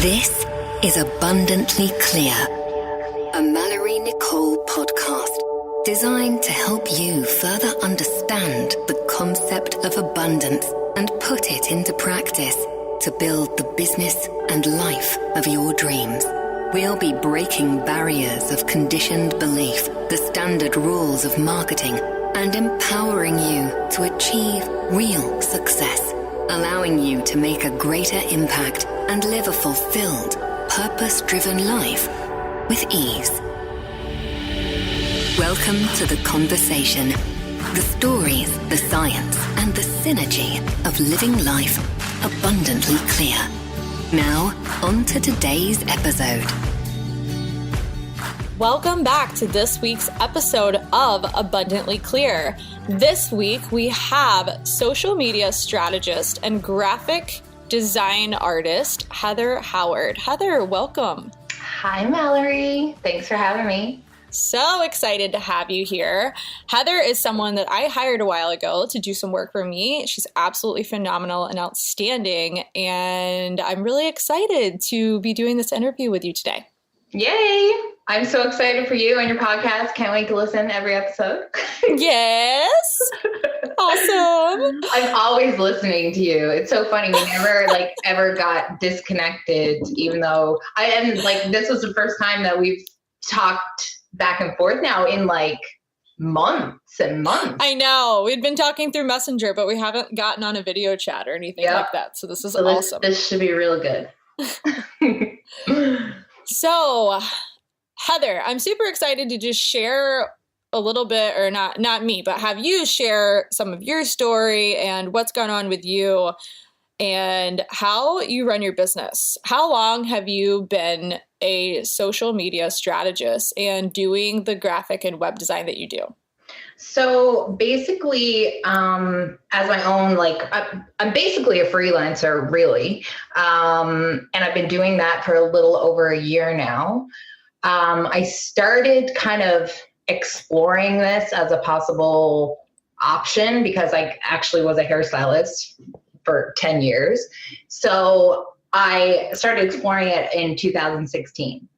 This is Abundantly Clear, a Mallory Nicole podcast designed to help you further understand the concept of abundance and put it into practice to build the business and life of your dreams. We'll be breaking barriers of conditioned belief, the standard rules of marketing, and empowering you to achieve real success, allowing you to make a greater impact and live a fulfilled, purpose-driven life with ease. Welcome to the conversation, the stories, the science, and the synergy of living life abundantly clear. Now, on to today's episode. Welcome back to this week's episode of Abundantly Clear. This week, we have social media strategist and graphic design artist, Heather Howard. Heather, welcome. Hi, Mallory. Thanks for having me. So excited to have you here. Heather is someone that I hired a while ago to do some work for me. She's absolutely phenomenal and outstanding, and I'm really excited to be doing this interview with you today. Yay! I'm so excited for you and your podcast. Can't wait to listen to every episode. Yes! Awesome! I'm always listening to you. It's so funny. We never ever got disconnected, even though this was the first time that we've talked back and forth now in months and months. I know. We'd been talking through Messenger, but we haven't gotten on a video chat or anything like that. So this is awesome. This should be real good. So, Heather, I'm super excited to just share a little bit, or not me, but have you share some of your story and what's going on with you and how you run your business. How long have you been a social media strategist and doing the graphic and web design that you do? So basically, as my own, I'm basically a freelancer, really. And I've been doing that for a little over a year now. I started kind of exploring this as a possible option because I actually was a hairstylist for 10 years. So I started exploring it in 2016.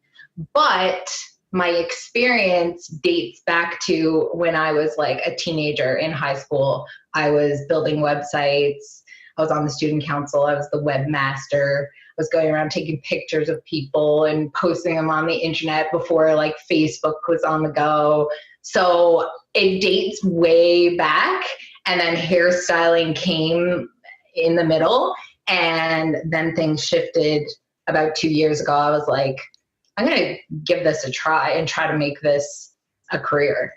But my experience dates back to when I was a teenager in high school. I was building websites. I was on the student council. I was the webmaster. I was going around taking pictures of people and posting them on the internet before Facebook was on the go. So it dates way back. And then hairstyling came in the middle. And then things shifted about 2 years ago. I was like, I'm going to give this a try and try to make this a career.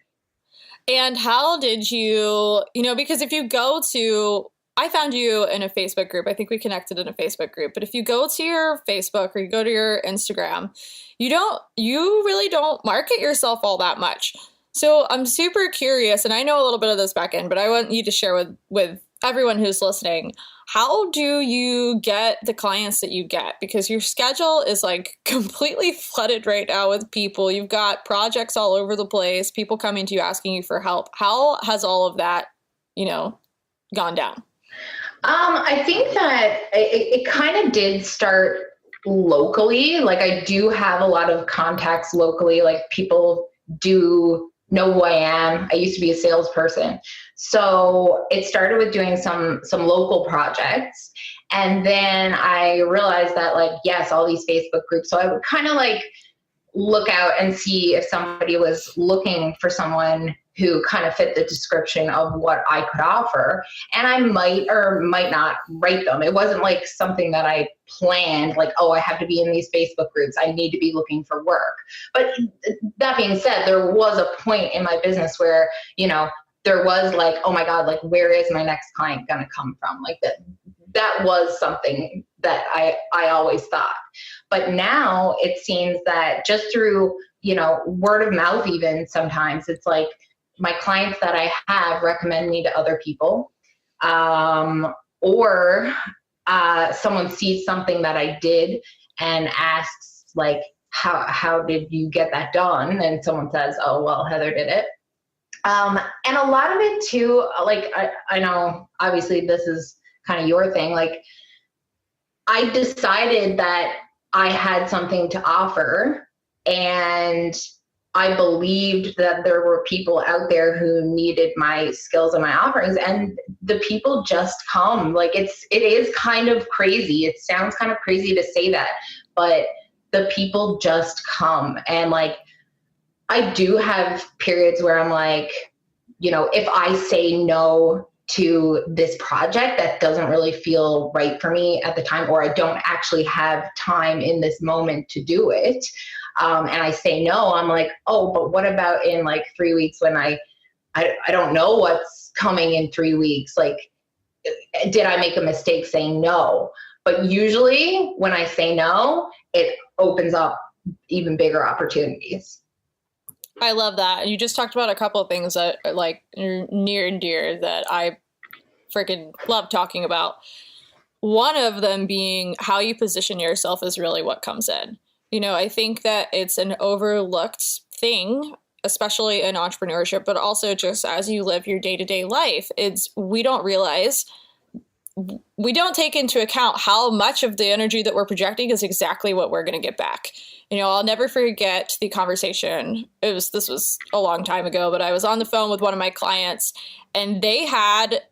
And how did you, because if you go to, I found you in a Facebook group. I think we connected in a Facebook group. But if you go to your Facebook or you go to your Instagram, you really don't market yourself all that much. So I'm super curious, and I know a little bit of this back end, but I want you to share with everyone who's listening. How do you get the clients that you get? Because your schedule is completely flooded right now with people. You've got projects all over the place, people coming to you asking you for help. How has all of that, gone down? I think that it kind of did start locally. I do have a lot of contacts locally. People do know who I am. I used to be a salesperson. So it started with doing some local projects. And then I realized that yes, all these Facebook groups. So I would kind of look out and see if somebody was looking for someone who kind of fit the description of what I could offer. And I might or might not write them. It wasn't something that I planned, I have to be in these Facebook groups. I need to be looking for work. But that being said, there was a point in my business where, there was oh my God, where is my next client going to come from? That was something that I always thought. But now it seems that just through, word of mouth, even sometimes it's my clients that I have recommend me to other people, or someone sees something that I did and asks how did you get that done? And someone says, oh, well, Heather did it. And a lot of it too, I know obviously this is kind of your thing. I decided that I had something to offer, and I believed that there were people out there who needed my skills and my offerings, and the people just come. Like it is kind of crazy. It sounds kind of crazy to say that, but the people just come. And like, I do have periods where I'm like, you know, if I say no to this project that doesn't really feel right for me at the time, or I don't actually have time in this moment to do it, and I say no, I'm like, oh, but what about in like 3 weeks when I don't know what's coming in 3 weeks? Like, did I make a mistake saying no? But usually when I say no, it opens up even bigger opportunities. I love that. You just talked about a couple of things that are like near and dear that I freaking love talking about. One of them being how you position yourself is really what comes in. You know, I think that it's an overlooked thing, especially in entrepreneurship, but also just as you live your day-to-day life. We don't realize, we don't take into account how much of the energy that we're projecting is exactly what we're going to get back. You know, I'll never forget the conversation. This was a long time ago, but I was on the phone with one of my clients, and they had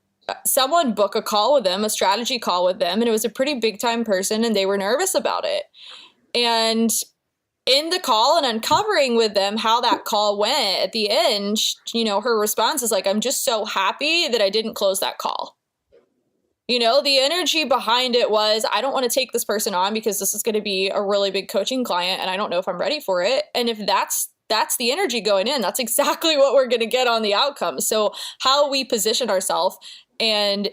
someone book a call with them, a strategy call with them, and it was a pretty big time person, and they were nervous about it. And in the call and uncovering with them how that call went at the end, you know, her response is like, I'm just so happy that I didn't close that call. You know, the energy behind it was, I don't want to take this person on because this is going to be a really big coaching client and I don't know if I'm ready for it. And if that's the energy going in, that's exactly what we're going to get on the outcome. So how we position ourselves, and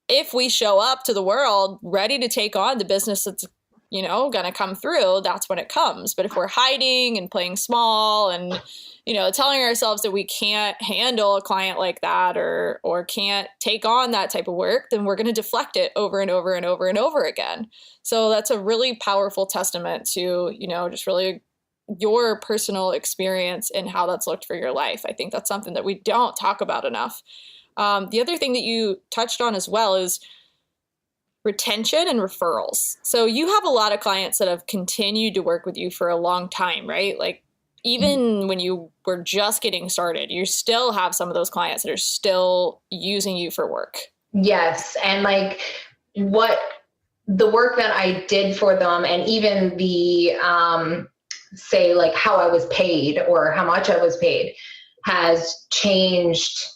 if we show up to the world ready to take on the business that's, you know, going to come through, that's when it comes. But if we're hiding and playing small and, you know, telling ourselves that we can't handle a client like that or can't take on that type of work, then we're going to deflect it over and over and over and over again. So that's a really powerful testament to, you know, just really your personal experience and how that's looked for your life. I think that's something that we don't talk about enough. The other thing that you touched on as well is retention and referrals. So you have a lot of clients that have continued to work with you for a long time, right? Like even when you were just getting started, you still have some of those clients that are still using you for work. Yes. And like the work that I did for them, and even the, say like how I was paid or how much I was paid has changed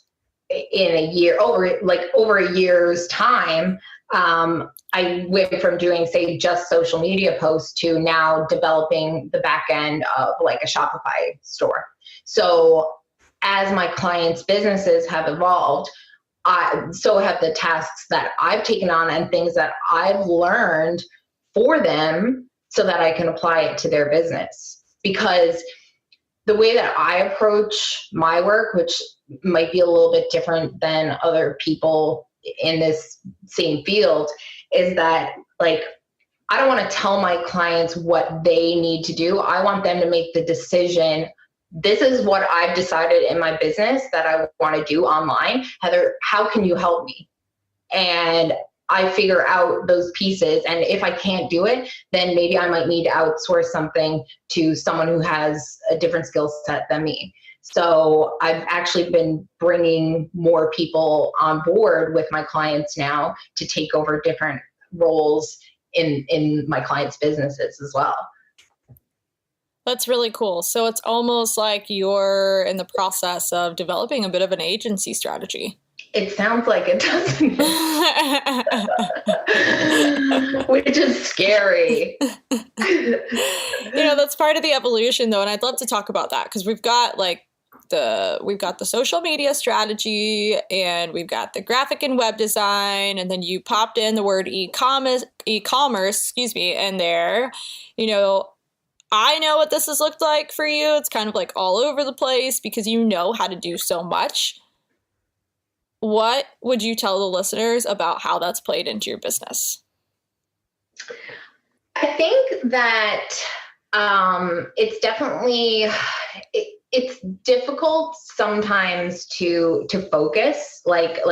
in a year, over a year's time. I went from doing, say, just social media posts to now developing the back end of like a Shopify store. So as my clients' businesses have evolved, so have the tasks that I've taken on and things that I've learned for them so that I can apply it to their business. Because the way that I approach my work, which might be a little bit different than other people in this same field, is that like, I don't want to tell my clients what they need to do. I want them to make the decision. This is what I've decided in my business that I want to do online. Heather, how can you help me? And I figure out those pieces. And if I can't do it, then maybe I might need to outsource something to someone who has a different skill set than me. So I've actually been bringing more people on board with my clients now to take over different roles in my clients' businesses as well. That's really cool. So it's almost like you're in the process of developing a bit of an agency strategy. It sounds like it, doesn't it? Which is scary. You know, that's part of the evolution though. And I'd love to talk about that because we've got the social media strategy and we've got the graphic and web design. And then you popped in the word e-commerce, in there. You know, I know what this has looked like for you. It's kind of like all over the place because you know how to do so much. What would you tell the listeners about how that's played into your business? I think that it's definitely, it's difficult sometimes to focus. Like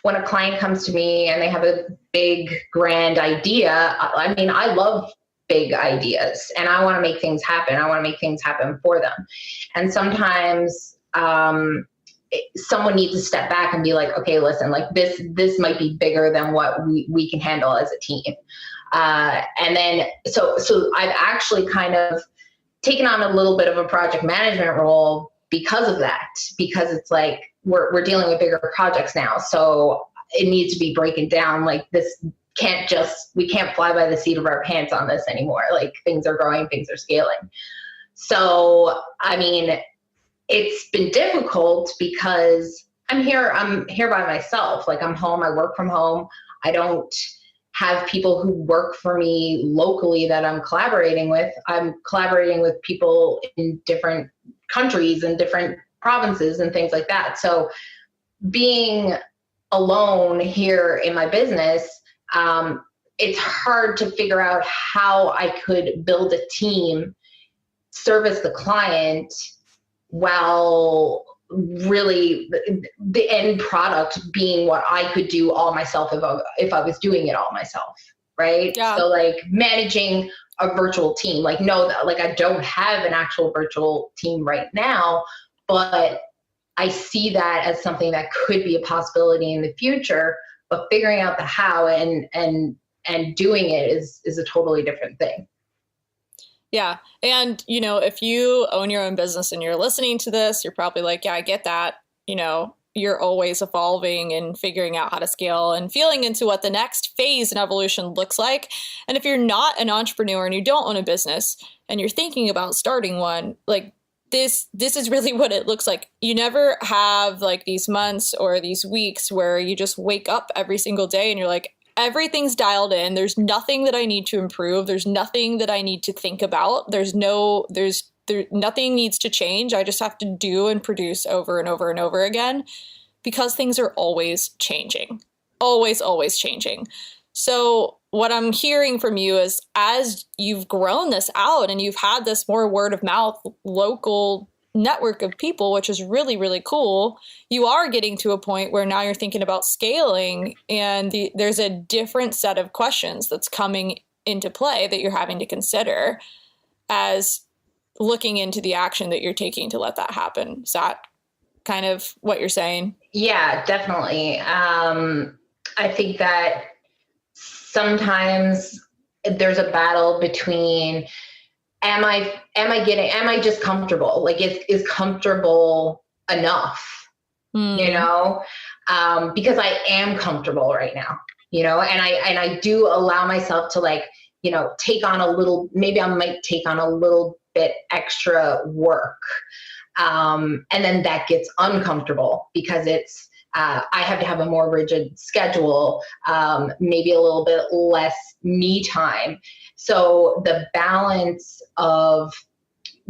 when a client comes to me and they have a big grand idea, I mean, I love big ideas and I want to make things happen. I want to make things happen for them. And sometimes someone needs to step back and be like, okay, listen, like this might be bigger than what we can handle as a team. And then, so I've actually kind of taken on a little bit of a project management role because of that, because it's like, we're dealing with bigger projects now. So it needs to be breaking down. Like we can't fly by the seat of our pants on this anymore. Like things are growing, things are scaling. So, I mean, it's been difficult because I'm here by myself. Like I'm home, I work from home. I don't have people who work for me locally that I'm collaborating with. I'm collaborating with people in different countries and different provinces and things like that. So being alone here in my business, it's hard to figure out how I could build a team, service the client, while really the end product being what I could do all myself if I was doing it all myself, right? Yeah. So like managing a virtual team, like I don't have an actual virtual team right now, but I see that as something that could be a possibility in the future, but figuring out the how and doing it is a totally different thing. Yeah. And, if you own your own business and you're listening to this, you're probably like, yeah, I get that. You're always evolving and figuring out how to scale and feeling into what the next phase in evolution looks like. And if you're not an entrepreneur and you don't own a business and you're thinking about starting one, like this is really what it looks like. You never have like these months or these weeks where you just wake up every single day and you're like, everything's dialed in. There's nothing that I need to improve. There's nothing that I need to think about. Nothing needs to change. I just have to do and produce over and over and over again because things are always changing, always changing. So what I'm hearing from you is as you've grown this out and you've had this more word of mouth, local network of people, which is really, really cool, you are getting to a point where now you're thinking about scaling and there's a different set of questions that's coming into play that you're having to consider as looking into the action that you're taking to let that happen. Is that kind of what you're saying? Yeah, definitely. I think that sometimes there's a battle between am I just comfortable? Like is comfortable enough, because I am comfortable right now, and I do allow myself to like, take on maybe I might take on a little bit extra work. And then that gets uncomfortable because it's, I have to have a more rigid schedule, maybe a little bit less me time. So the balance of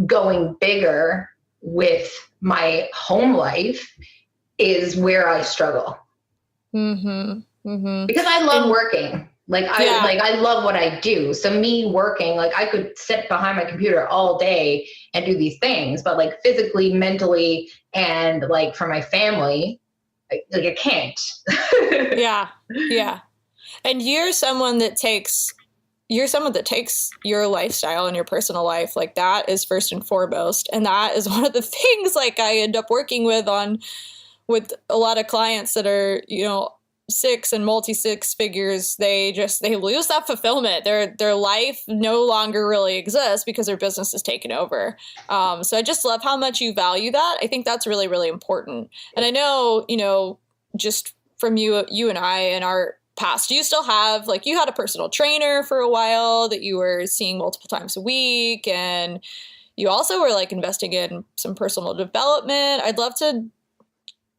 going bigger with my home life is where I struggle. Mm-hmm. Mm-hmm. Because I love working. I love what I do. So me working, like I could sit behind my computer all day and do these things, but like physically, mentally, and like for my family, I can't. Yeah. Yeah. And you're someone that takes your lifestyle and your personal life, like that is first and foremost. And that is one of the things like I end up working with a lot of clients that are, six and multi-six figures. They lose that fulfillment. Their life no longer really exists because their business is taken over. So I just love how much you value that. I think that's really, really important. And I know, just from you and I in our past, you still have, like, you had a personal trainer for a while that you were seeing multiple times a week. And you also were like investing in some personal development. I'd love to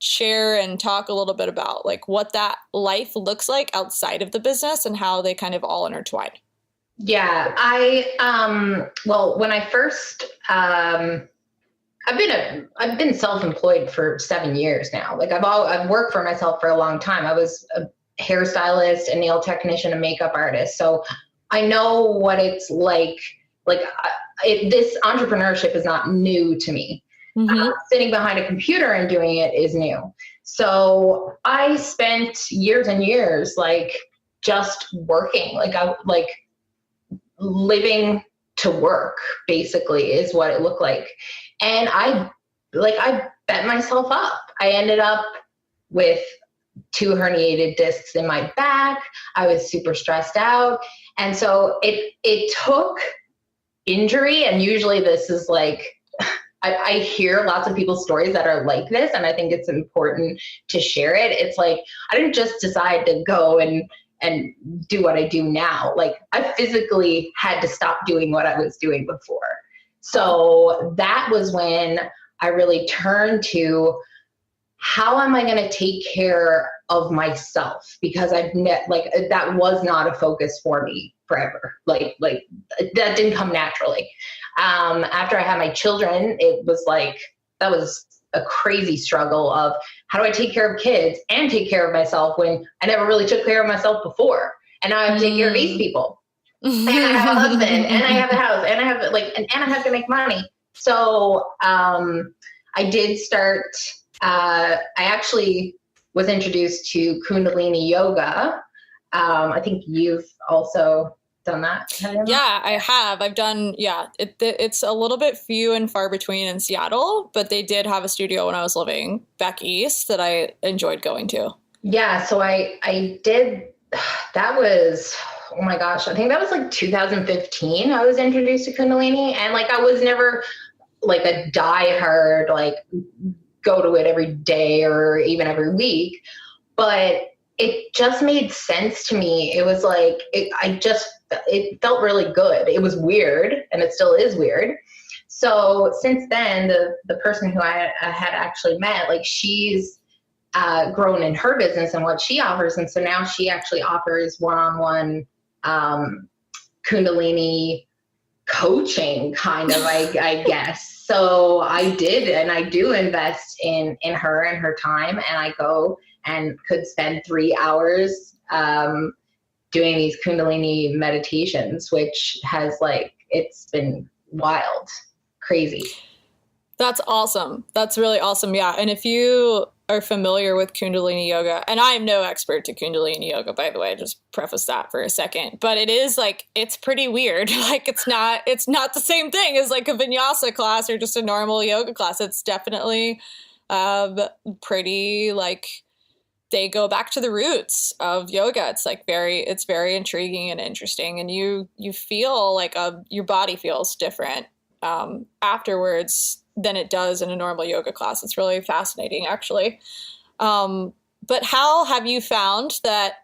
share and talk a little bit about like what that life looks like outside of the business and how they kind of all intertwine. Yeah, well, when I first, I've been self-employed for 7 years now. Like I've worked for myself for a long time. I was a hairstylist, a nail technician, a makeup artist. So I know what it's like. This entrepreneurship is not new to me. Mm-hmm. Sitting behind a computer and doing it is new. So I spent years and years like just working. living to work, basically, is what it looked like. And I bet myself up. I ended up with 2 herniated discs in my back. I was super stressed out. And so it took injury. And usually this is like, I hear lots of people's stories that are like this, and I think it's important to share it. It's like, I didn't just decide to go and do what I do now. Like, I physically had to stop doing what I was doing before. So that was when I really turned to, how am I going to take care of myself? Because that was not a focus for me forever. Like that didn't come naturally. After I had my children, it was like, that was a crazy struggle of, how do I take care of kids and take care of myself when I never really took care of myself before? And now I have to take care of these people. And I have a husband, and I have a house, and I have and I have to make money. So I did start, I actually was introduced to Kundalini yoga. I think you've also done that. Yeah, I have. I've done, it's a little bit few and far between in Seattle, but they did have a studio when I was living back east that I enjoyed going to. Yeah, so I did, that was, oh my gosh, I think that was like 2015. I was introduced to Kundalini, and like, I was never like a diehard, like, go to it every day or even every week, but it just made sense to me. It was like, it felt really good. It was weird, and it still is weird. So since then, the person who I had actually met, like, she's grown in her business and what she offers. And so now she actually offers one-on-one Kundalini coaching, kind of, I guess. So I did, and I do invest in her and her time, and I go and could spend 3 hours doing these Kundalini meditations, which has, like, it's been wild, crazy. That's awesome. That's really awesome. Yeah. And if you are familiar with Kundalini yoga, and I am no expert to Kundalini yoga, by the way, just preface that for a second, but it is like, it's pretty weird. Like, it's not the same thing as like a vinyasa class or just a normal yoga class. It's definitely pretty, like, they go back to the roots of yoga. It's like it's very intriguing and interesting. And you feel like your body feels different afterwards than it does in a normal yoga class. It's really fascinating, actually. But how have you found that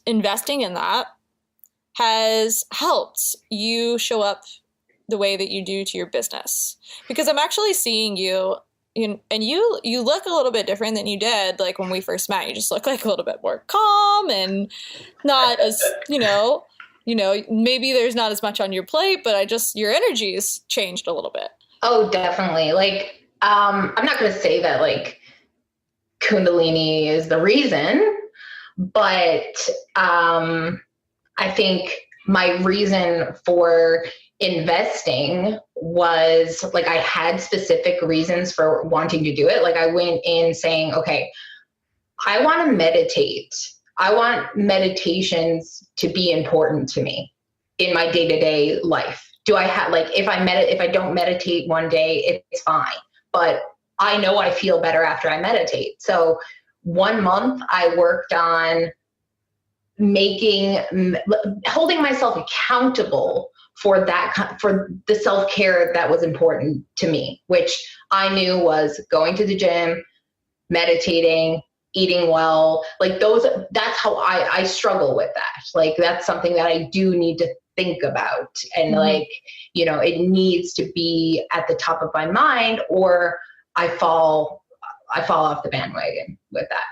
investing in that has helped you show up the way that you do to your business? Because I'm actually seeing you, and you look a little bit different than you did like when we first met. You just look like a little bit more calm and not as, maybe there's not as much on your plate, but your energy's changed a little bit. Oh, definitely. Like, I'm not going to say that like Kundalini is the reason, but I think my reason for investing was like, I had specific reasons for wanting to do it. Like, I went in saying, okay, I want to meditate. I want meditations to be important to me in my day-to-day life. Do I have, like, if I don't meditate one day, it's fine, but I know I feel better after I meditate. So 1 month I worked on holding myself accountable for the self-care that was important to me, which I knew was going to the gym, meditating, eating well, like that's how I struggle with that. Like, that's something that I do need to think about. And like, it needs to be at the top of my mind, or I fall off the bandwagon with that.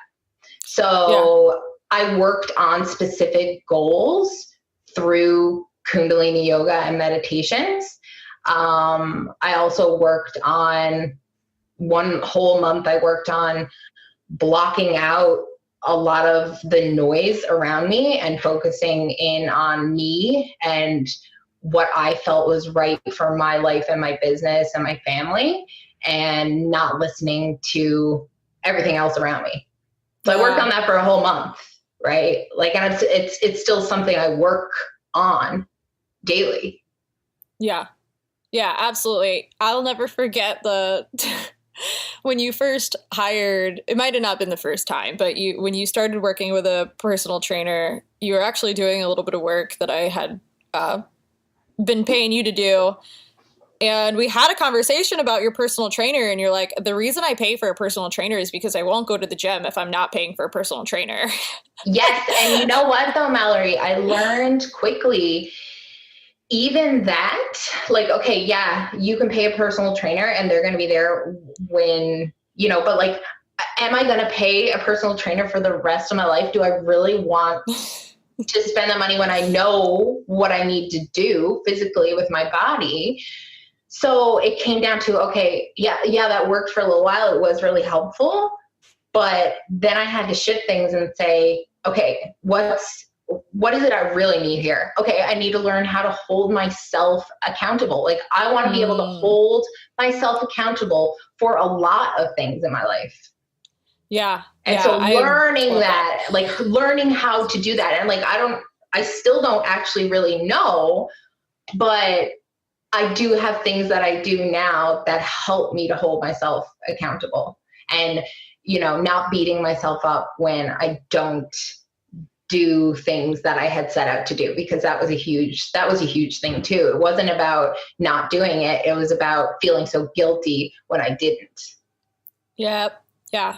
So I worked on specific goals through Kundalini yoga and meditations. I also worked on 1 whole month. I worked on blocking out a lot of the noise around me and focusing in on me and what I felt was right for my life and my business and my family, and not listening to everything else around me. So I worked on that for a whole month, right? Like, and it's still something I work on daily. Yeah. Yeah, absolutely. I'll never forget when you first hired, it might have not been the first time, but when you started working with a personal trainer, you were actually doing a little bit of work that I had been paying you to do. And we had a conversation about your personal trainer, and you're like, the reason I pay for a personal trainer is because I won't go to the gym if I'm not paying for a personal trainer. Yes. And you know what though, Mallory, I learned quickly even that, like, okay, yeah, you can pay a personal trainer and they're going to be there when, but like, am I going to pay a personal trainer for the rest of my life? Do I really want to spend the money when I know what I need to do physically with my body? So it came down to, okay, yeah, that worked for a little while. It was really helpful, but then I had to shift things and say, okay, what is it I really need here? Okay, I need to learn how to hold myself accountable. Like, I want to be able to hold myself accountable for a lot of things in my life. Yeah. And so learning that, like learning how to do that. And like, I still don't actually really know, but I do have things that I do now that help me to hold myself accountable and, not beating myself up when I don't do things that I had set out to do, because that was a huge thing too. It wasn't about not doing it. It was about feeling so guilty when I didn't. Yep. Yeah.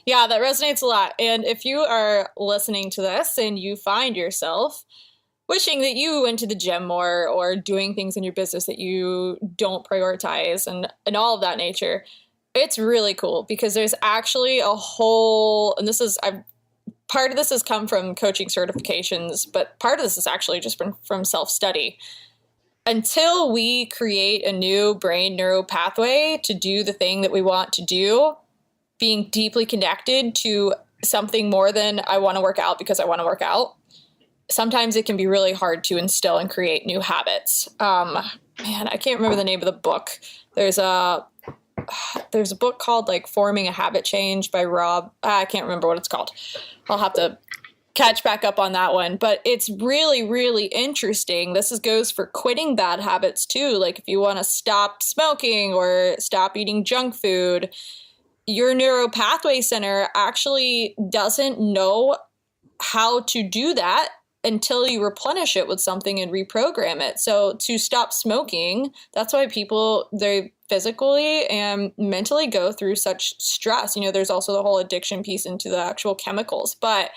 Yeah, that resonates a lot. And if you are listening to this and you find yourself wishing that you went to the gym more or doing things in your business that you don't prioritize and all of that nature, it's really cool, because there's actually a whole, and part of this has come from coaching certifications, but part of this has actually just been from self-study. Until we create a new brain neuro pathway to do the thing that we want to do, being deeply connected to something more than I want to work out because I want to work out, sometimes it can be really hard to instill and create new habits. Man, I can't remember the name of the book. There's a book called like Forming a Habit Change by Rob. I can't remember what it's called. I'll have to catch back up on that one. But it's really, really interesting. This goes for quitting bad habits too. Like if you want to stop smoking or stop eating junk food, your neuropathway center actually doesn't know how to do that until you replenish it with something and reprogram it. So to stop smoking, that's why people, they physically and mentally go through such stress. There's also the whole addiction piece into the actual chemicals, but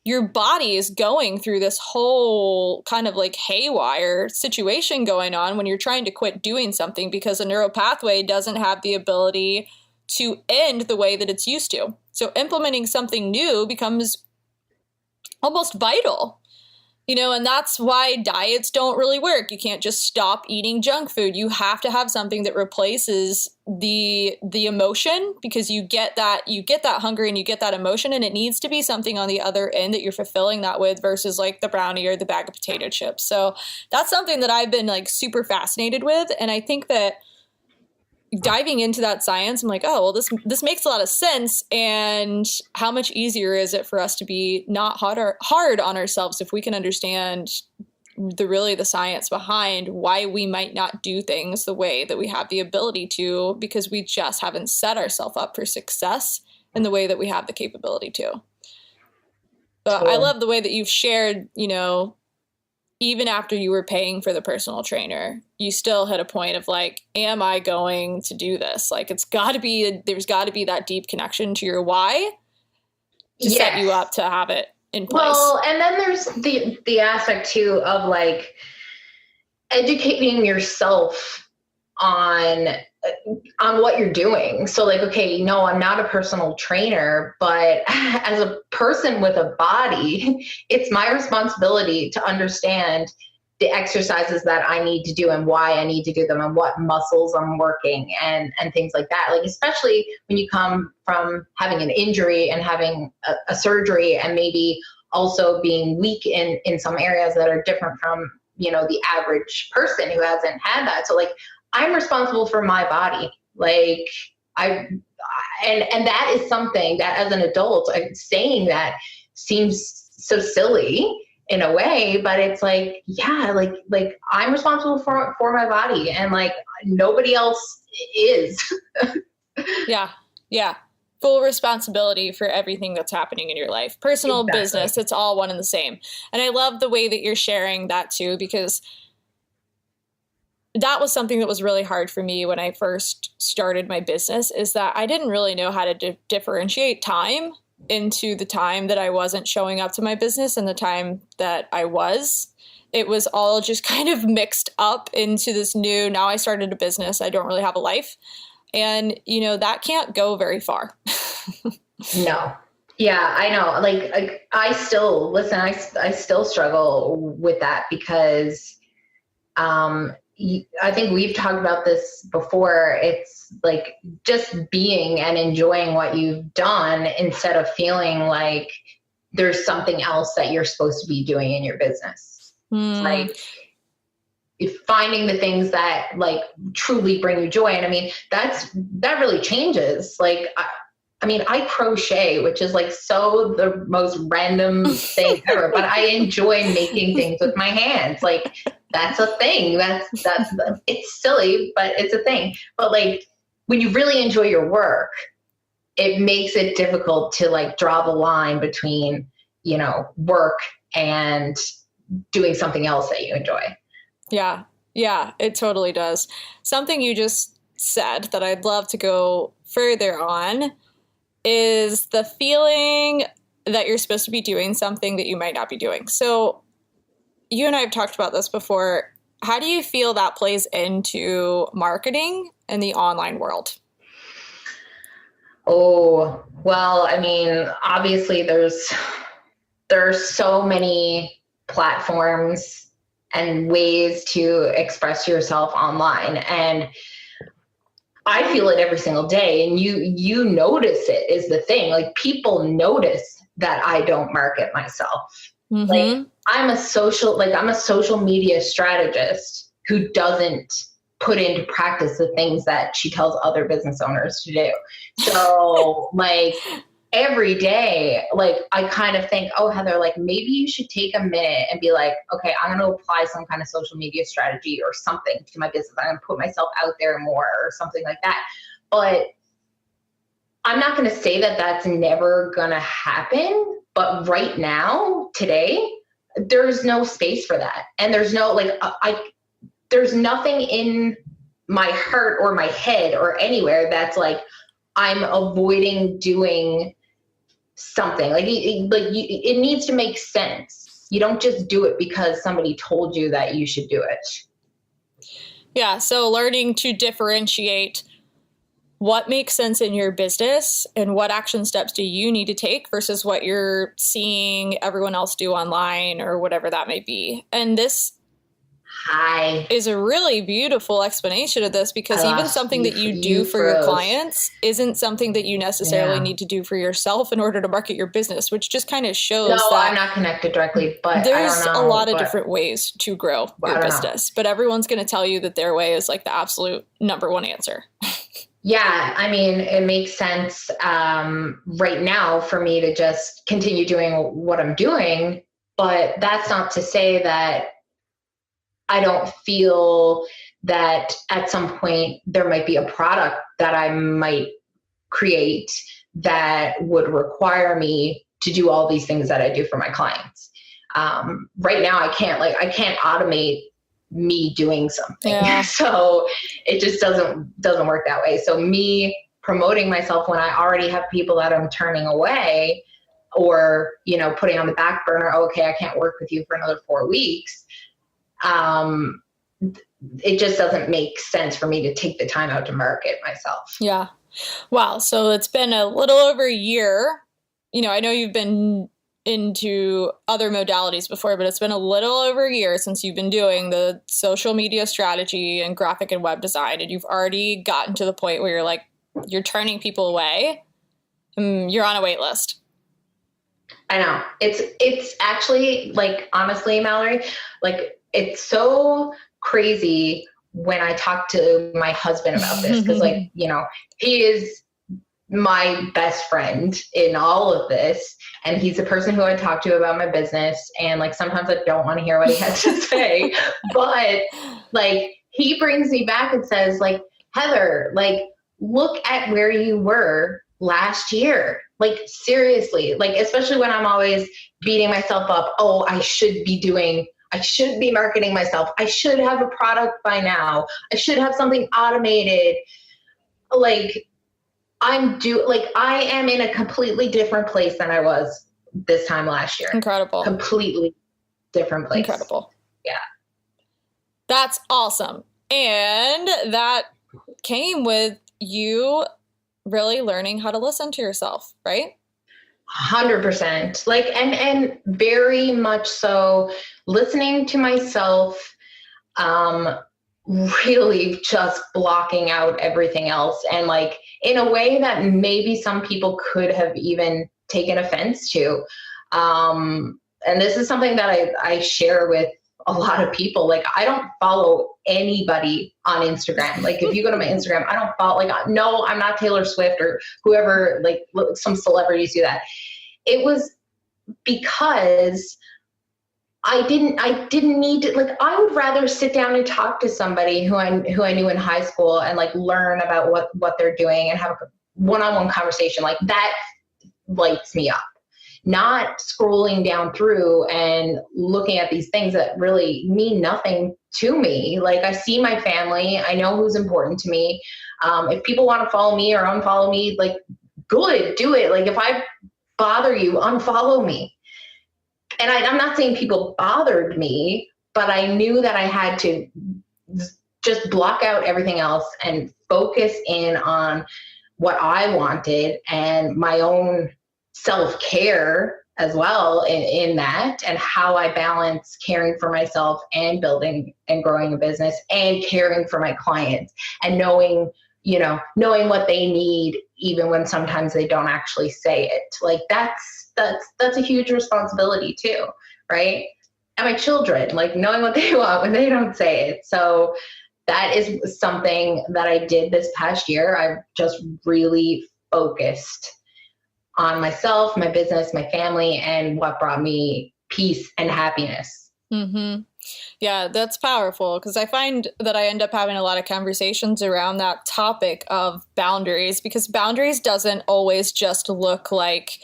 your body is going through this whole kind of like haywire situation going on when you're trying to quit doing something, because a neuropathway doesn't have the ability to end the way that it's used to. So implementing something new becomes almost vital. And that's why diets don't really work. You can't just stop eating junk food. You have to have something that replaces the emotion, because you get that hunger and you get that emotion, and it needs to be something on the other end that you're fulfilling that with, versus like the brownie or the bag of potato chips. So that's something that I've been like super fascinated with. And I think that diving into that science, I'm like, oh, well, this makes a lot of sense. And how much easier is it for us to be not hard on ourselves if we can understand the science behind why we might not do things the way that we have the ability to, because we just haven't set ourselves up for success in the way that we have the capability to. But cool. I love the way that you've shared, even after you were paying for the personal trainer, you still hit a point of like, am I going to do this? Like, there's got to be that deep connection to your why to set you up to have it in place. Well, and then there's the aspect too of like educating yourself on what you're doing. So like, okay, no, I'm not a personal trainer, but as a person with a body, it's my responsibility to understand the exercises that I need to do and why I need to do them and what muscles I'm working and things like that. Like, especially when you come from having an injury and having a surgery, and maybe also being weak in some areas that are different from, the average person who hasn't had that. So like, I'm responsible for my body. Like and that is something that as an adult, saying that seems so silly. in a way, but it's like, yeah, like I'm responsible for my body, and like nobody else is. Yeah. Yeah. Full responsibility for everything that's happening in your life. Personal, Exactly. business, it's all one and the same. And I love the way that you're sharing that too, because that was something that was really hard for me when I first started my business, is that I didn't really know how to differentiate time into the time that I wasn't showing up to my business and the time that I was. It was all just kind of mixed up into this new, now I started a business, I don't really have a life. And, you know, that can't go very far. No. Yeah, I know. Like I still, listen, I still struggle with that because, I think we've talked about this before. It's like just being and enjoying what you've done instead of feeling like there's something else that you're supposed to be doing in your business. It's like finding the things that like truly bring you joy. And I mean, that really changes. Like, I mean, I crochet, which is like so the most random thing ever, but I enjoy making things with my hands. Like that's a thing. That's it's silly, but it's a thing. But like when you really enjoy your work, it makes it difficult to like draw the line between, you know, work and doing something else that you enjoy. Yeah. Yeah, it totally does. Something you just said that I'd love to go further on is the feeling that you're supposed to be doing something that you might not be doing. So you and I have talked about this before. How do you feel that plays into marketing in the online world? Oh, well, I mean, obviously there's so many platforms and ways to express yourself online. And I feel it every single day. And you notice it is the thing. Like people notice that I don't market myself. Mm-hmm. Like I'm a social media strategist who doesn't put into practice the things that she tells other business owners to do. So like every day, like I kind of think, oh, Heather, like maybe you should take a minute and be like, okay, I'm going to apply some kind of social media strategy or something to my business. I'm going to put myself out there more or something like that. But I'm not going to say that that's never going to happen. But right now, today, there's no space for that. And there's no, like, there's nothing in my heart or my head or anywhere that's like, I'm avoiding doing something. Like it needs to make sense. You don't just do it because somebody told you that you should do it. Yeah. So learning to differentiate what makes sense in your business and what action steps do you need to take versus what you're seeing everyone else do online or whatever that may be. And this is a really beautiful explanation of this, because even something that you do for your clients isn't something that you necessarily need to do for yourself in order to market your business, which just kind of shows that I'm not connected directly, but there's a lot of different ways to grow your business, but everyone's going to tell you that their way is like the absolute number one answer. Yeah, I mean, it makes sense right now for me to just continue doing what I'm doing, but that's not to say that I don't feel that at some point there might be a product that I might create that would require me to do all these things that I do for my clients. Right now, I can't automate me doing something. Yeah. So it just doesn't work that way. So me promoting myself when I already have people that I'm turning away or, you know, putting on the back burner, okay, I can't work with you for another 4 weeks. It just doesn't make sense for me to take the time out to market myself. Yeah. Wow. So it's been a little over a year. You know, I know you've been into other modalities before, but it's been a little over a year since you've been doing the social media strategy and graphic and web design. And you've already gotten to the point where you're turning people away. You're on a wait list. I know. It's actually, like, honestly, Mallory, like, it's so crazy when I talk to my husband about this, because, like, you know, he is my best friend in all of this. And he's the person who I talk to about my business. And like, sometimes I don't want to hear what he has to say, but like, he brings me back and says like, Heather, like, look at where you were last year. Like, seriously, like, especially when I'm always beating myself up. Oh, I should be marketing myself. I should have a product by now. I should have something automated. Like, I am in a completely different place than I was this time last year. Incredible. Completely different place. Incredible. Yeah. That's awesome. And that came with you really learning how to listen to yourself, right? 100%. Like, and very much so listening to myself, really just blocking out everything else. And like, in a way that maybe some people could have even taken offense to. And this is something that I share with a lot of people. Like, I don't follow anybody on Instagram. Like, if you go to my Instagram, I don't follow, like, no, I'm not Taylor Swift or whoever, like some celebrities do that. It was because I didn't need to, like, I would rather sit down and talk to somebody who I knew in high school and like learn about what they're doing and have a one-on-one conversation. Like, that lights me up, not scrolling down through and looking at these things that really mean nothing to me. Like, I see my family, I know who's important to me. If people want to follow me or unfollow me, like, good, do it. Like, if I bother you, unfollow me. And I'm not saying people bothered me, but I knew that I had to just block out everything else and focus in on what I wanted and my own self-care as well in that, and how I balance caring for myself and building and growing a business and caring for my clients and knowing what they need, even when sometimes they don't actually say it. Like, that's a huge responsibility too, right? And my children, like, knowing what they want when they don't say it. So that is something that I did this past year. I've just really focused on myself, my business, my family, and what brought me peace and happiness. Mm-hmm. Yeah, that's powerful, because I find that I end up having a lot of conversations around that topic of boundaries, because boundaries doesn't always just look like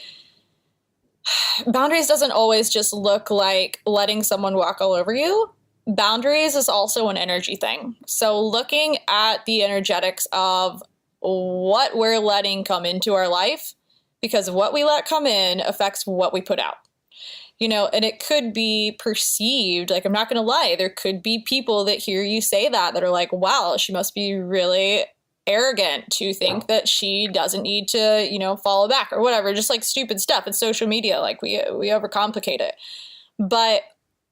letting someone walk all over you. Boundaries is also an energy thing. So looking at the energetics of what we're letting come into our life, because what we let come in affects what we put out. And it could be perceived, like, I'm not going to lie, there could be people that hear you say that are like, wow, she must be really arrogant to think that she doesn't need to, follow back or whatever, just like stupid stuff. It's social media. Like, we overcomplicate it. But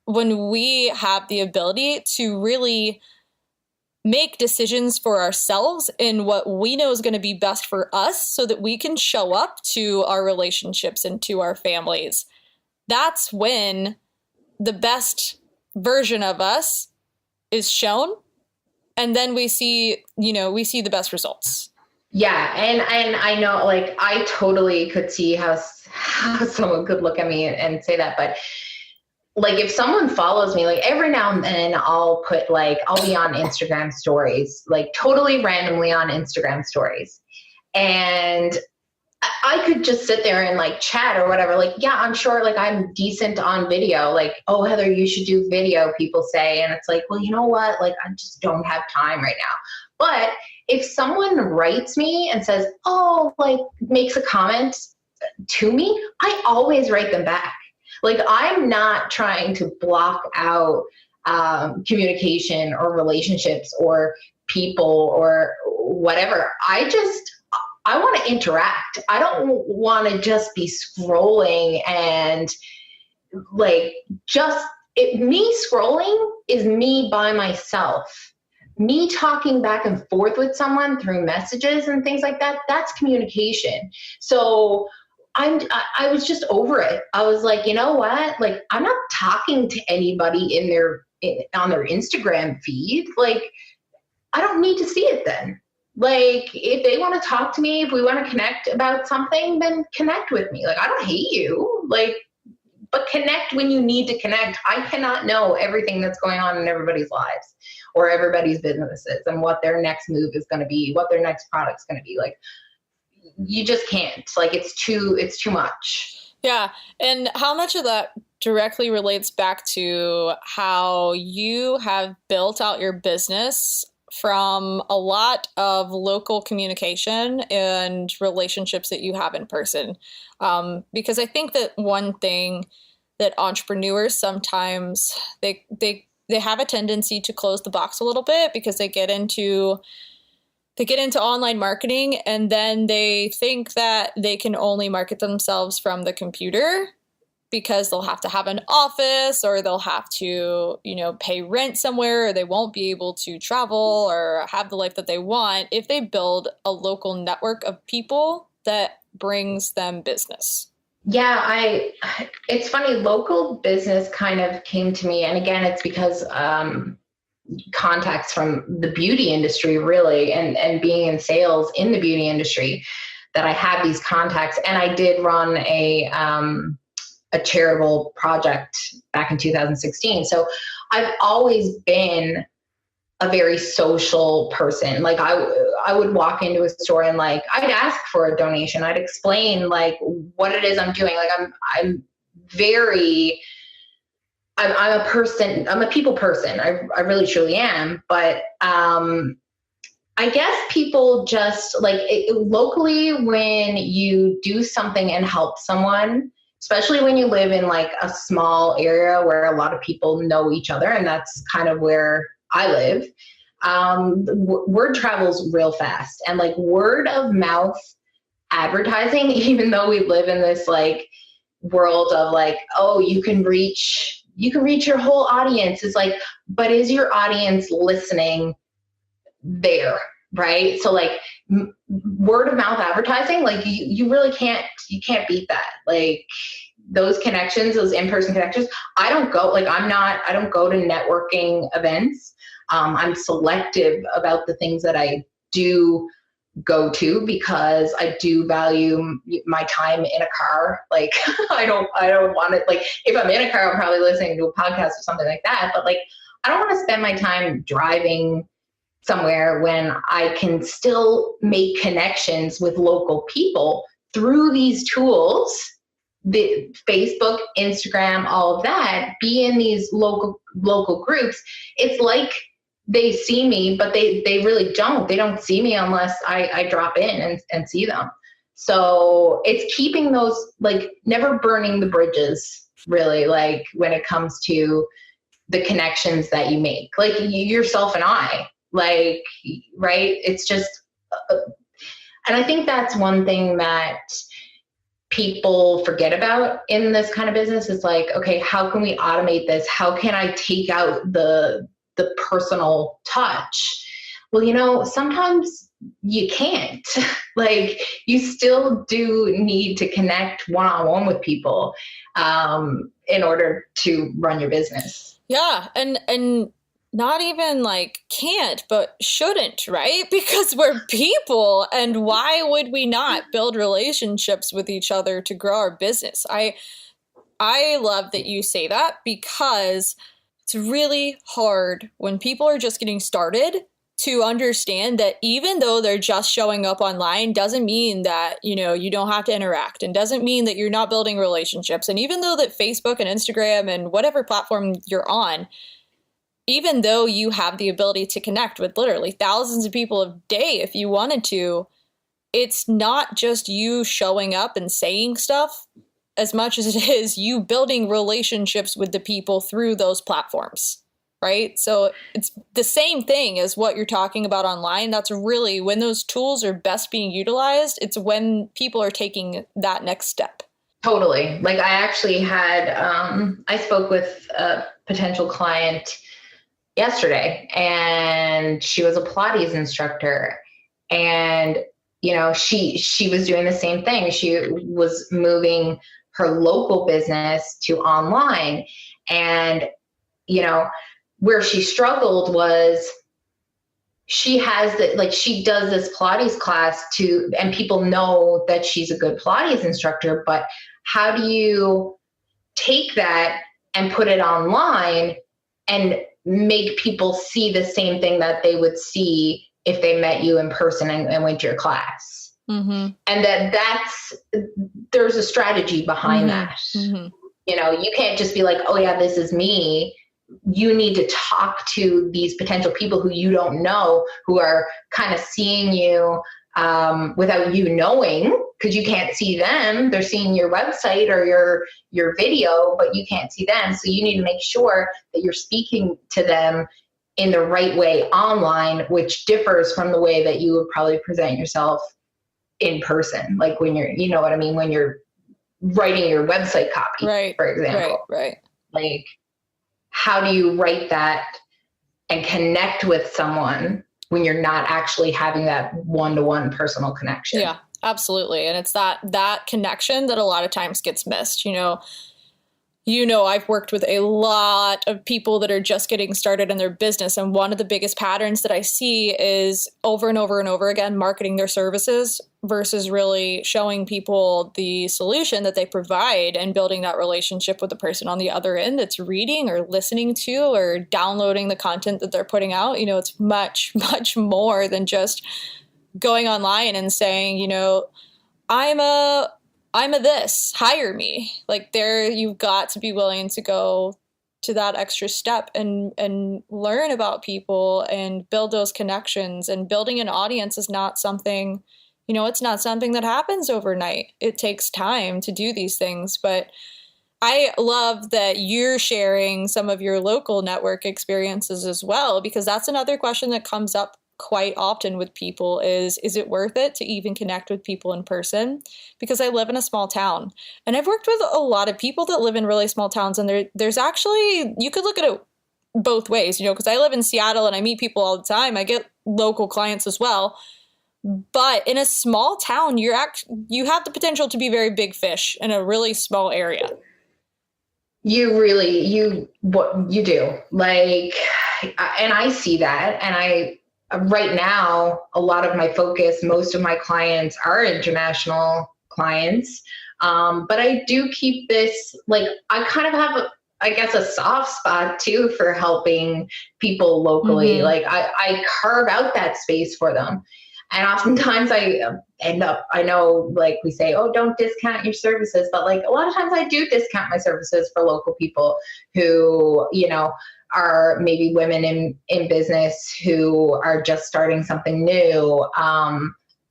when we have the ability to really make decisions for ourselves in what we know is going to be best for us, so that we can show up to our relationships and to our families, that's when the best version of us is shown. And then we see the best results. Yeah. And I know, like, I totally could see how someone could look at me and say that, but like, if someone follows me, like, every now and then I'll be on Instagram stories, like, totally randomly on Instagram stories. And I could just sit there and like chat or whatever. Like, yeah, I'm sure, like, I'm decent on video. Like, oh, Heather, you should do video, people say. And it's like, well, you know what? Like, I just don't have time right now. But if someone writes me and says, oh, like, makes a comment to me, I always write them back. Like, I'm not trying to block out communication or relationships or people or whatever. I want to interact. I don't want to just be scrolling and like, me scrolling is me by myself. Me talking back and forth with someone through messages and things like that, that's communication. So I was just over it. I was like, you know what? Like, I'm not talking to anybody on their Instagram feed. Like, I don't need to see it then. Like, if they want to talk to me, if we want to connect about something, then connect with me. Like, I don't hate you. Like, but connect when you need to connect. I cannot know everything that's going on in everybody's lives or everybody's businesses and what their next move is going to be, what their next product's going to be. Like, you just can't. Like, it's too much. Yeah. And how much of that directly relates back to how you have built out your business from a lot of local communication and relationships that you have in person. Because I think that one thing that entrepreneurs sometimes they have a tendency to close the box a little bit because they get into online marketing and then they think that they can only market themselves from the computer because they'll have to have an office or they'll have to, pay rent somewhere, or they won't be able to travel or have the life that they want if they build a local network of people that brings them business. Yeah, it's funny, local business kind of came to me. And again, it's because contacts from the beauty industry, really, and being in sales in the beauty industry, that I have these contacts. And I did run a charitable project back in 2016. So I've always been a very social person. Like, I would walk into a store and like, I'd ask for a donation. I'd explain like what it is I'm doing. Like, I'm a person, I'm a people person. I really truly am. But I guess people just like locally, when you do something and help someone, especially when you live in like a small area where a lot of people know each other, and that's kind of where I live, word travels real fast. And like word of mouth advertising, even though we live in this like world of like, oh, you can reach your whole audience, is like, but is your audience listening there? Right? So like word of mouth advertising, like you really can't beat that. Like those connections, those in-person connections. I don't go to networking events. I'm selective about the things that I do go to because I do value my time in a car. Like I don't want it. Like if I'm in a car, I'm probably listening to a podcast or something like that. But like, I don't want to spend my time driving somewhere when I can still make connections with local people through these tools, the Facebook, Instagram, all of that, be in these local groups. It's like they see me, but they really don't. They don't see me unless I drop in and see them. So it's keeping those, like never burning the bridges, really, like when it comes to the connections that you make, like yourself and I. Like, right? It's just, and I think that's one thing that people forget about in this kind of business. Is like, okay, how can we automate this? How can I take out the personal touch? Well, sometimes you can't. Like, you still do need to connect one-on-one with people in order to run your business. Yeah, and not even like can't, but shouldn't, right? Because we're people, and why would we not build relationships with each other to grow our business? I love that you say that, because it's really hard when people are just getting started to understand that even though they're just showing up online doesn't mean that, you don't have to interact, and doesn't mean that you're not building relationships. And even though that Facebook and Instagram and whatever platform you're on, even though you have the ability to connect with literally thousands of people a day if you wanted to, it's not just you showing up and saying stuff as much as it is you building relationships with the people through those platforms, right? So it's the same thing as what you're talking about online. That's really when those tools are best being utilized. It's when people are taking that next step. Totally. Like I actually had, I spoke with a potential client yesterday, and she was a Pilates instructor, and she was doing the same thing. She was moving her local business to online, and where she struggled was she has that, like, she does this Pilates class and people know that she's a good Pilates instructor, but how do you take that and put it online and make people see the same thing that they would see if they met you in person and went to your class? Mm-hmm. And there's a strategy behind that. Mm-hmm. You know, you can't just be like, oh yeah, this is me. You need to talk to these potential people who you don't know, who are kind of seeing you without you knowing, because you can't see them. They're seeing your website or your video, but you can't see them. So you need to make sure that you're speaking to them in the right way online, which differs from the way that you would probably present yourself in person. Like when you're, you know what I mean? When you're writing your website copy, right, for example. Right. Like, how do you write that and connect with someone when you're not actually having that one-to-one personal connection? Yeah, absolutely. And it's that connection that a lot of times gets missed. I've worked with a lot of people that are just getting started in their business. And one of the biggest patterns that I see is over and over and over again, marketing their services versus really showing people the solution that they provide and building that relationship with the person on the other end that's reading or listening to or downloading the content that they're putting out. It's much, much more than just going online and saying, I'm a this, hire me. Like, you've got to be willing to go to that extra step and learn about people and build those connections. And building an audience is not something, it's not something that happens overnight. It takes time to do these things. But I love that you're sharing some of your local network experiences as well, because that's another question that comes up quite often with people is it worth it to even connect with people in person? Because I live in a small town and I've worked with a lot of people that live in really small towns, and there's actually, you could look at it both ways, because I live in Seattle and I meet people all the time. I get local clients as well. But in a small town, you have the potential to be very big fish in a really small area. You do. Like, and I see that, and right now, a lot of my focus, most of my clients are international clients. But I do keep this, like, I kind of have a soft spot too for helping people locally. Mm-hmm. Like I carve out that space for them. And oftentimes I know, like we say, oh, don't discount your services. But like a lot of times I do discount my services for local people who, are maybe women in business who are just starting something new. I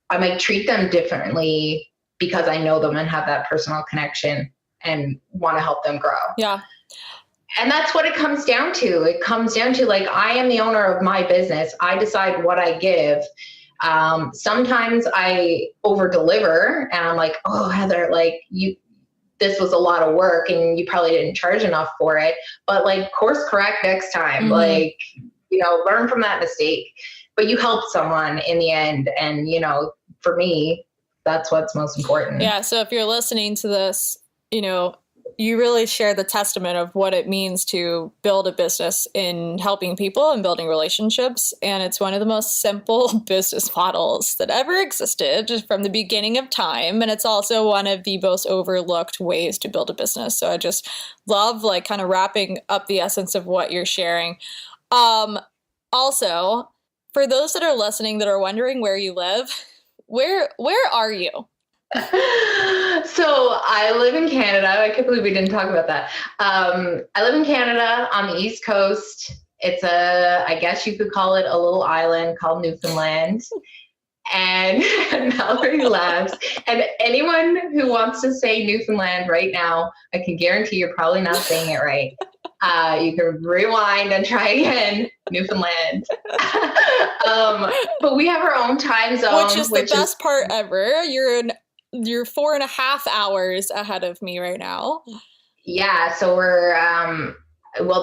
might treat them differently because I know them and have that personal connection and want to help them grow. Yeah. And that's what it comes down to. It comes down to, like, I am the owner of my business. I decide what I give. Sometimes I over deliver and I'm like, oh, Heather, like this was a lot of work and you probably didn't charge enough for it, but like course correct next time, mm-hmm. like, learn from that mistake, but you helped someone in the end. And, for me, that's what's most important. Yeah. So if you're listening to this, you really share the testament of what it means to build a business in helping people and building relationships. And it's one of the most simple business models that ever existed just from the beginning of time. And it's also one of the most overlooked ways to build a business. So I just love, like, kind of wrapping up the essence of what you're sharing. Also, for those that are listening that are wondering where you live, where are you? So I live in Canada. I can't believe we didn't talk about that. I live in Canada on the East Coast. It's I guess you could call it a little island called Newfoundland. And Mallory laughs. And anyone who wants to say Newfoundland right now, I can guarantee you're probably not saying it right. You can rewind and try again. Newfoundland. But we have our own time zone. Which is the best part ever. You're 4.5 hours ahead of me right now. Yeah, so we're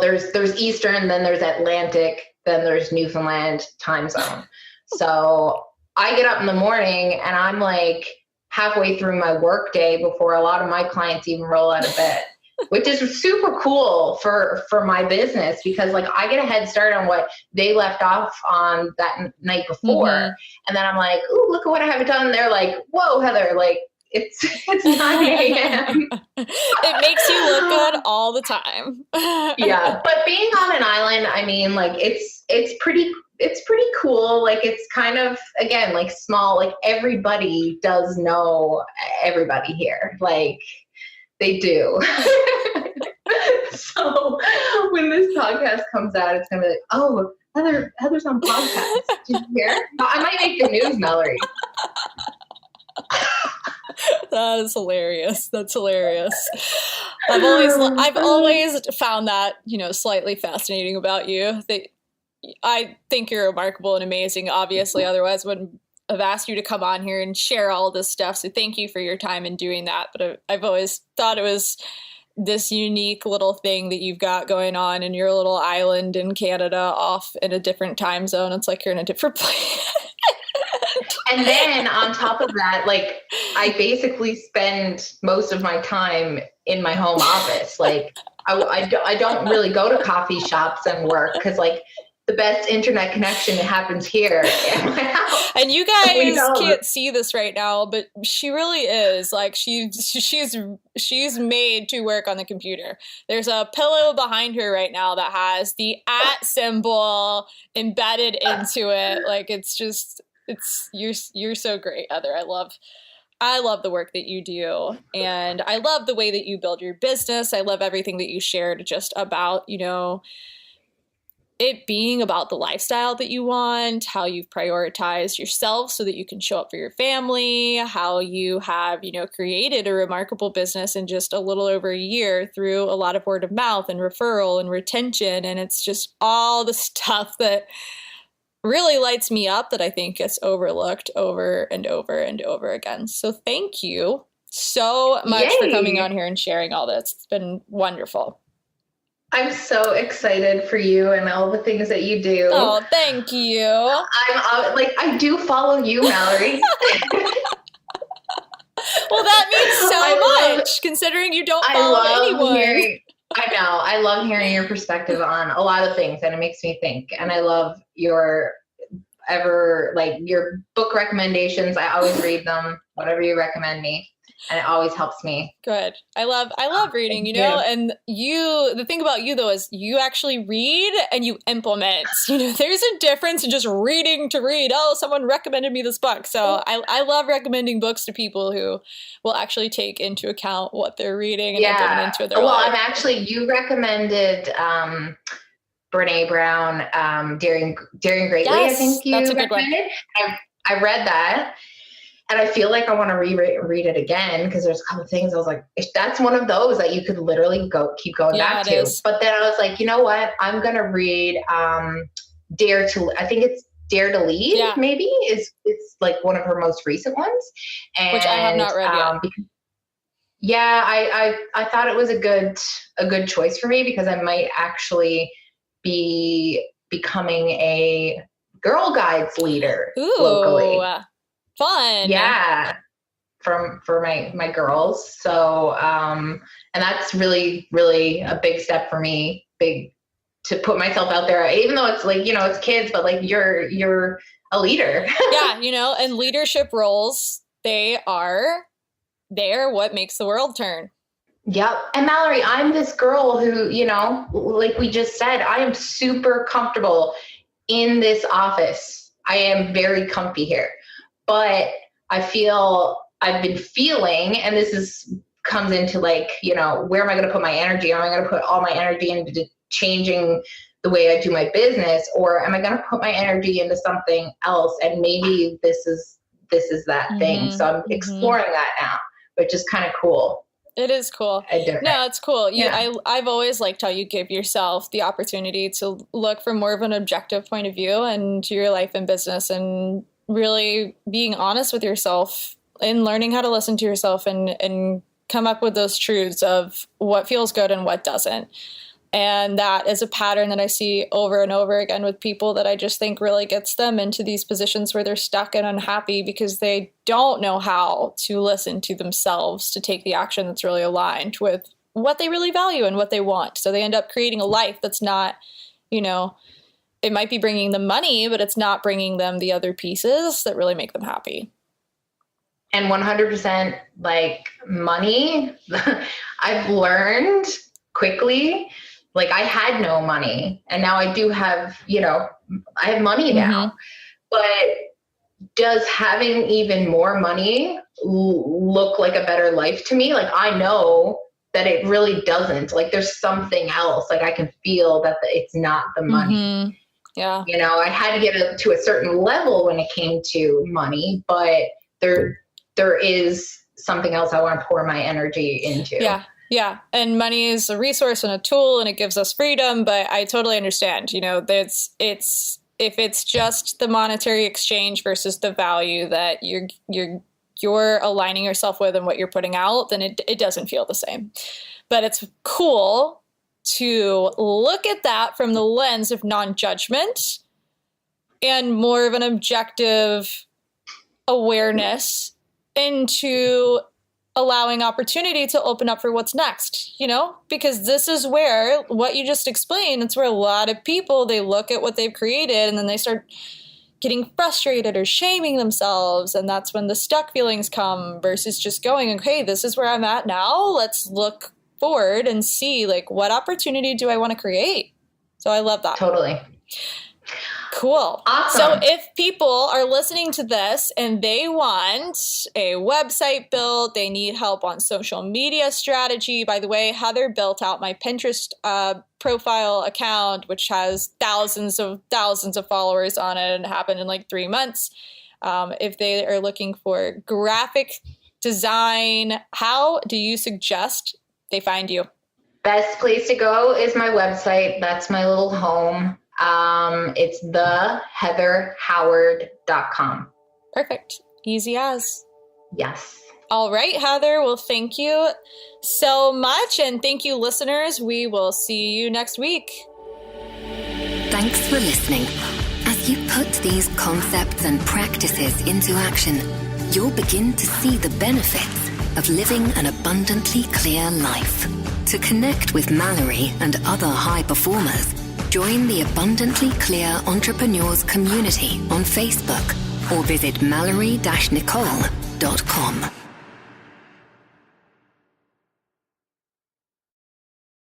there's Eastern, then there's Atlantic, then there's Newfoundland time zone. So I get up in the morning and I'm like halfway through my work day before a lot of my clients even roll out of bed. which is super cool for my business, because like I get a head start on what they left off on that night before. And then I'm like, ooh, look at what I have done. And they're like, whoa, Heather, like it's 9 a.m. It makes you look good all the time. Yeah. But being on an island, I mean, like it's pretty cool. Like it's kind of, again, like small, like everybody does know everybody here. Like they do. So when this podcast comes out, it's going to be like, oh, Heather's on podcast. Did you hear? I might make the news, Mallory. That is hilarious. That's hilarious. I've always found that, slightly fascinating about you. I think you're remarkable and amazing, obviously. Otherwise, I wouldn't have asked you to come on here and share all this stuff. So thank you for your time in doing that. But I've always thought it was this unique little thing that you've got going on in your little island in Canada, off in a different time zone. It's like you're in a different place. And then on top of that, like I basically spend most of my time in my home office. Like I don't really go to coffee shops and work, because like the best internet connection happens here at my house. And you guys can't see this right now, but she really is like she's made to work on the computer. There's a pillow behind her right now that has the @ symbol embedded into it. Like you're so great, Heather. I love the work that you do, and I love the way that you build your business. I love everything that you shared just about, it being about the lifestyle that you want, how you've prioritized yourself so that you can show up for your family, how you have, created a remarkable business in just a little over a year through a lot of word of mouth and referral and retention. And it's just all the stuff that really lights me up that I think gets overlooked over and over and over again. So thank you so much for coming on here and sharing all this. It's been wonderful. I'm so excited for you and all the things that you do. Oh, thank you. I do follow you, Mallory. Well, that means so much, considering you don't follow anyone. I love hearing your perspective on a lot of things, and it makes me think. And I love your book recommendations. I always read them, whatever you recommend me. And it always helps me. Good. I love reading, and the thing about you though, is you actually read and you implement, there's a difference in just reading to read. Oh, someone recommended me this book. So I love recommending books to people who will actually take into account what they're reading and implement into their life. You recommended, Brene Brown, Daring Greatly. Yes, I think you that's a good one. I read that. And I feel like I want to read it again, because there's a couple of things I was like, that's one of those that you could literally keep going back to. But then I was like, you know what? I'm going to read I think it's Dare to Lead, maybe it's like one of her most recent ones. And, which I have not read yet. I thought it was a good choice for me, because I might actually be becoming a Girl Guides leader locally. Fun. Yeah. For my girls. So, and that's really, really a big step for me, to put myself out there, even though it's like, it's kids, but like you're a leader. Yeah. And leadership roles, they are what makes the world turn. Yep. And Mallory, I'm this girl who, like we just said, I am super comfortable in this office. I am very comfy here. But I feel I've been feeling, and this comes into like, where am I going to put my energy? Am I going to put all my energy into changing the way I do my business, or am I going to put my energy into something else? And maybe this is that thing. So I'm exploring that now, which is kind of cool. It is cool. No, it's cool. I've always liked how you give yourself the opportunity to look from more of an objective point of view into your life and business, and really being honest with yourself and learning how to listen to yourself and come up with those truths of what feels good and what doesn't. And that is a pattern that I see over and over again with people that I just think really gets them into these positions where they're stuck and unhappy because they don't know how to listen to themselves to take the action that's really aligned with what they really value and what they want. So they end up creating a life that's not, you know, it might be bringing them money, but it's not bringing them the other pieces that really make them happy. And 100% like money, I've learned quickly, like I had no money and now I do have, you know, I have money now, but does having even more money look like a better life to me? Like I know that it really doesn't. Like there's something else. Like I can feel that it's not the money. Yeah. You know, I had to get to a certain level when it came to money, but there is something else I want to pour my energy into. Yeah. Yeah. And money is a resource and a tool and it gives us freedom, but I totally understand, you know, if it's just the monetary exchange versus the value that you're aligning yourself with and what you're putting out, then it doesn't feel the same. But it's cool to look at that from the lens of non-judgment and more of an objective awareness into allowing opportunity to open up for what's next, you know, because this is where what you just explained, it's where a lot of people, they look at what they've created and then they start getting frustrated or shaming themselves. And that's when the stuck feelings come versus just going, okay, this is where I'm at now. Let's look forward and see like what opportunity do I want to create? So I love that. Totally. Cool. Awesome. So if people are listening to this and they want a website built, they need help on social media strategy. By the way, Heather built out my Pinterest profile account, which has thousands of followers on it, and it happened in like 3 months. If they are looking for graphic design, how do you suggest they find you? Best place to go is my website. That's my little home. It's theheatherhoward.com. Perfect. Easy as. Yes. All right, Heather. Well, thank you so much. And thank you, listeners. We will see you next week. Thanks for listening. As you put these concepts and practices into action, you'll begin to see the benefits of living an abundantly clear life. To connect with Mallory and other high performers, join the Abundantly Clear Entrepreneurs community on Facebook or visit mallory-nicole.com.